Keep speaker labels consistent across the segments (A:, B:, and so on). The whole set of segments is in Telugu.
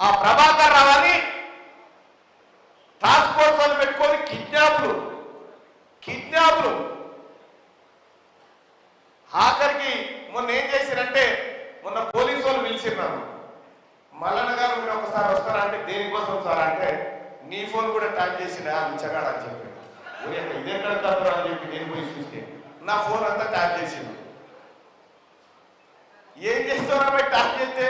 A: ఆ ప్రభాకర్ రావని టాస్క్ ఫోర్స్ వాళ్ళు పెట్టుకొని కిడ్నాప్లు ఆఖరికి మొన్న ఏం చేశారంటే మొన్న పోలీసు వాళ్ళు పిలిచిన్నారు. మల్లన్న గారు మీరు ఒకసారి వస్తారా అంటే దేనికోసం సార్ అంటే నీ ఫోన్ కూడా ట్యాప్ చేసినా ఉంచగాడు అని చెప్పి ఇదెక్కడ తప్పరా అని చెప్పి నేను పోయి చూస్తే నా ఫోన్ అంతా ట్యాప్ చేసింది. ఏం చేస్తావు ట్యాప్ చేస్తే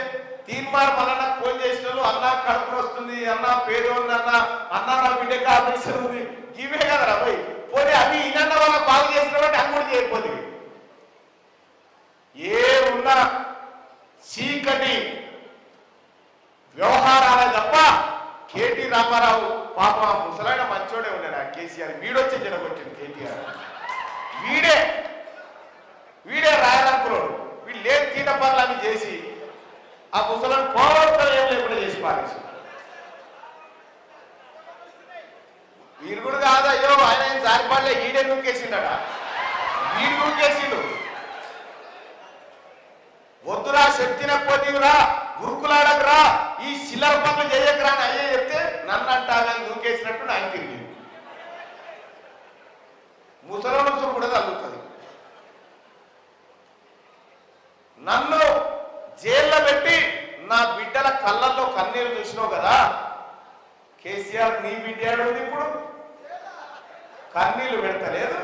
A: తీర్మానం మల్లన్న ఫోన్ చేసిన వాళ్ళు అన్న కడుపున వస్తుంది, అన్న పేరు ఉంది, అన్న నా బిడ్డకి ఆపరేషన్ ఉంది, ఇవే కదరా పోయి పోనీ అవి ఇన్న వాళ్ళ బాగు చేసిన బట్టి అవి కూడా చేయకపోతే ఏ ఉన్నా చీకటి వ్యవహారాలే తప్ప కేటీ రామారావు పాప ముసలాయన మంచోడే ఉన్నాడు. ఆ కేసీఆర్ వీడొచ్చి జడగొట్టాడు. కేటీఆర్ వీడే రాయాలనుకున్నాడు. వీళ్ళు లేని తీట పనులు అవి చేసి ఆ ముసలాన్ని పోవడం ఏం లేకుండా చేసి పారేసి వీరు కూడా కాదు. అయ్యో ఆయన ఏం జారిపడలే, ఈడే నూకేసిండట. వీడు నూకేసిండు. వద్దురా శక్తిన పోతీవురా గురుకులాడకురా ఈ శిలర పనులు చేయకరా అని అయ్యే చెప్తే నన్ను అంటానని నూకేసినట్టు నాకు తిరిగి ముసలు కూడా తగ్గుతుంది. నన్ను జైల్లో పెట్టి నా బిడ్డల కళ్ళల్లో కన్నీరు చూసినావు కదా కేసీఆర్, నీ బిడ్డ ఏడుంది ఇప్పుడు? కన్నీళ్లు పెడతలేదు.